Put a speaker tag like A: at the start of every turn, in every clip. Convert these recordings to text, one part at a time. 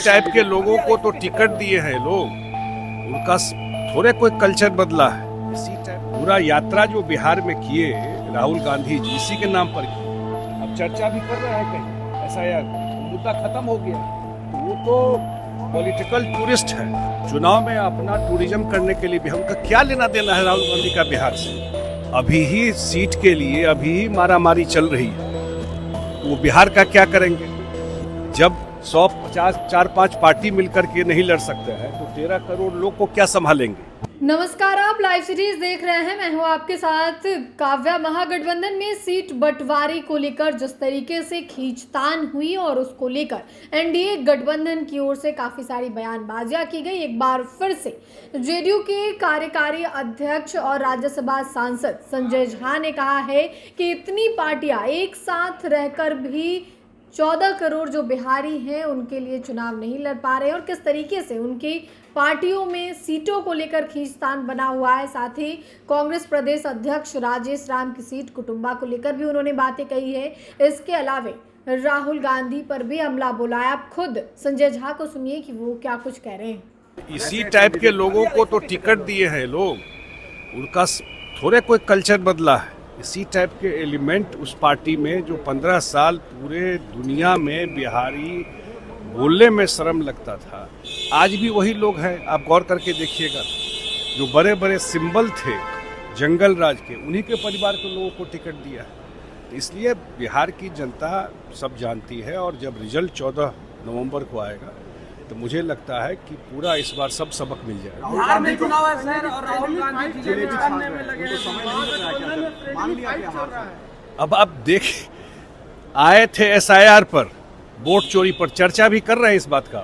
A: Type के लोगों को तो टिकट दिए हैं लोग, उनका थोड़े कोई कल्चर बदला है। इसी टाइप पूरा यात्रा जो बिहार में किए राहुल गांधी जी, इसी के नाम पर किए। अब चर्चा भी कर रहे हैं कहीं ऐसा यार मुद्दा खत्म हो गया, तो वो तो पॉलिटिकल टूरिस्ट है। चुनाव में अपना टूरिज्म करने के लिए भी हमका क्या लेना देना है राहुल गांधी का बिहार से। अभी ही सीट के लिए अभी ही मारामारी चल रही है, वो बिहार का क्या करेंगे? जब 150 4-5 पार्टी मिलकर के नहीं लड़ सकते हैं तो 13 करोड़ लोग को क्या संभालेंगे?
B: नमस्कार, आप लाइव सीरीज देख रहे हैं। मैं हूं आपके साथ काव्या। महागठबंधन में सीट बंटवारे को लेकर जिस तरीके से खींचतान हुई और उसको लेकर एनडीए गठबंधन की ओर से काफी सारी बयानबाजियां की गई। एक बार फिर से जेडीयू के कार्यकारी अध्यक्ष और राज्यसभा सांसद संजय झा ने कहा है कि इतनी पार्टियां एक साथ रहकर भी 14 करोड़ जो बिहारी हैं उनके लिए चुनाव नहीं लड़ पा रहे हैं और किस तरीके से उनकी पार्टियों में सीटों को लेकर खींचतान बना हुआ है। साथ ही कांग्रेस प्रदेश अध्यक्ष राजेश राम की सीट कुटुंबा को लेकर भी उन्होंने बातें कही है। इसके अलावा राहुल गांधी पर भी हमला बोला है। आप खुद संजय झा को सुनिए कि वो क्या कुछ कह रहे हैं।
A: इसी टाइप के लोगों को तो टिकट दिए हैं लोग, उनका थोड़े कोई कल्चर बदला है। इसी टाइप के एलिमेंट उस पार्टी में जो 15 साल पूरे दुनिया में बिहारी बोलने में शर्म लगता था, आज भी वही लोग हैं। आप गौर करके देखिएगा, जो बड़े बड़े सिंबल थे जंगल राज के, उन्हीं के परिवार के लोगों को टिकट दिया है। इसलिए बिहार की जनता सब जानती है और जब रिजल्ट 14 नवंबर को आएगा तो मुझे लगता है कि पूरा इस बार सब सबक मिल जाएगा।
C: बिहार में चुनाव है सर, और राहुल गांधी जी जानने में लगे हैं।
A: अब आप देख आए थे एसआईआर पर, वोट चोरी पर चर्चा भी कर रहे हैं इस बात का।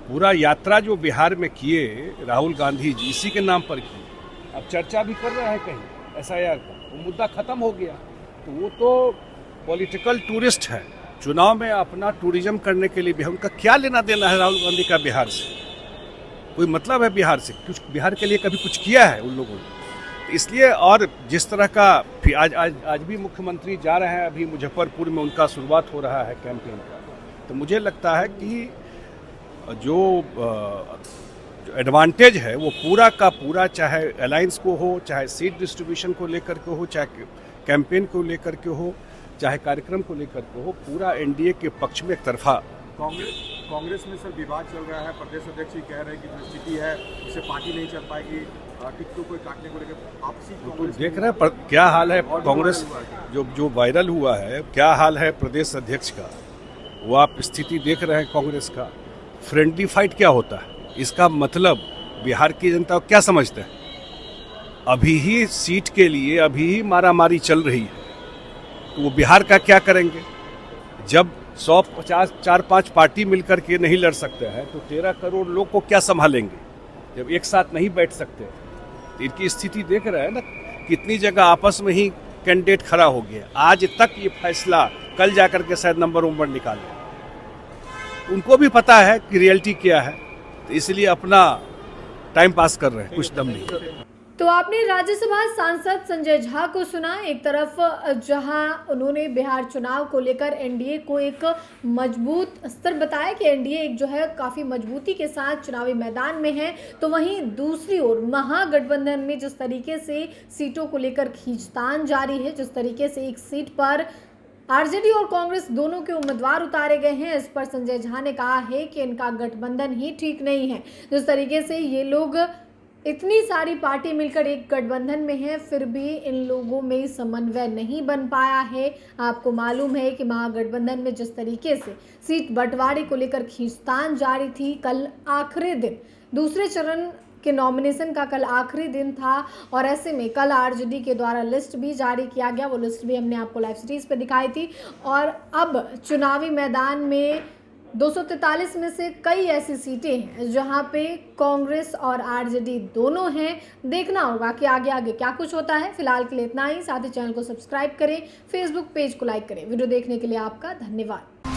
A: पूरा यात्रा जो बिहार में किए राहुल गांधी जी, इसी के नाम पर किए। अब चर्चा भी कर रहे हैं कहीं एसआईआर का, वो मुद्दा खत्म हो गया, तो वो तो पॉलिटिकल टूरिस्ट है। चुनाव में अपना टूरिज्म करने के लिए भी हमका क्या लेना देना है राहुल गांधी का बिहार से? कोई मतलब है बिहार से? कुछ बिहार के लिए कभी कुछ किया है उन लोगों ने? इसलिए और जिस तरह का आज भी मुख्यमंत्री जा रहे हैं, अभी मुजफ्फरपुर में उनका शुरुआत हो रहा है कैंपेन का, तो मुझे लगता है कि जो एडवांटेज है वो पूरा का पूरा, चाहे अलायंस को हो, चाहे सीट डिस्ट्रीब्यूशन को लेकर के हो, चाहे कैंपेन को लेकर के हो, चाहे कार्यक्रम को लेकर के हो, पूरा एनडीए के पक्ष में एक तरफा।
D: कांग्रेस में सर विवाद चल रहा है। प्रदेश अध्यक्ष कह रहे हैं कि जो स्थिति है उससे पार्टी नहीं चल पाएगी, टिकटों को काटने को लेकर आपसी
A: तो देख रहे हैं क्या हाल है कांग्रेस, जो वायरल हुआ है, क्या हाल है प्रदेश अध्यक्ष का, वो आप स्थिति देख रहे हैं कांग्रेस का। फ्रेंडली फाइट क्या होता है? इसका मतलब बिहार की जनता क्या समझते हैं? अभी ही सीट के लिए अभी ही मारामारी चल रही है, तो वो बिहार का क्या करेंगे? जब 150 4-5 पार्टी मिलकर के नहीं लड़ सकते हैं तो 13 करोड़ लोग को क्या संभालेंगे? जब एक साथ नहीं बैठ सकते तो इनकी स्थिति देख रहे हैं ना, कितनी जगह आपस में ही कैंडिडेट खड़ा हो गया। आज तक ये फैसला, कल जाकर के शायद नंबर निकाले। उनको भी पता है कि रियलिटी क्या है, तो इसलिए अपना टाइम पास कर रहे हैं, कुछ दम नहीं।
B: तो आपने राज्यसभा सांसद संजय झा को सुना। एक तरफ जहां उन्होंने बिहार चुनाव को लेकर एनडीए को एक मजबूत स्तर बताया कि एनडीए एक जो है काफ़ी मजबूती के साथ चुनावी मैदान में है, तो वहीं दूसरी ओर महागठबंधन में जिस तरीके से सीटों को लेकर खींचतान जारी है, जिस तरीके से एक सीट पर आरजेडी और कांग्रेस दोनों के उम्मीदवार उतारे गए हैं, इस पर संजय झा ने कहा है कि इनका गठबंधन ही ठीक नहीं है। जिस तरीके से ये लोग इतनी सारी पार्टी मिलकर एक गठबंधन में है, फिर भी इन लोगों में समन्वय नहीं बन पाया है। आपको मालूम है कि महागठबंधन में जिस तरीके से सीट बंटवारे को लेकर खींचतान जारी थी, कल आखिरी दिन, दूसरे चरण के नॉमिनेशन का कल आखिरी दिन था और ऐसे में कल आरजेडी के द्वारा लिस्ट भी जारी किया गया। वो लिस्ट भी हमने आपको लाइव सीरीज पर दिखाई थी। और अब चुनावी मैदान में 243 में से कई ऐसी सीटें हैं जहां पे कांग्रेस और आरजेडी दोनों हैं। देखना होगा कि आगे क्या कुछ होता है। फिलहाल के लिए इतना ही। साथ ही चैनल को सब्सक्राइब करें, फेसबुक पेज को लाइक करें। वीडियो देखने के लिए आपका धन्यवाद।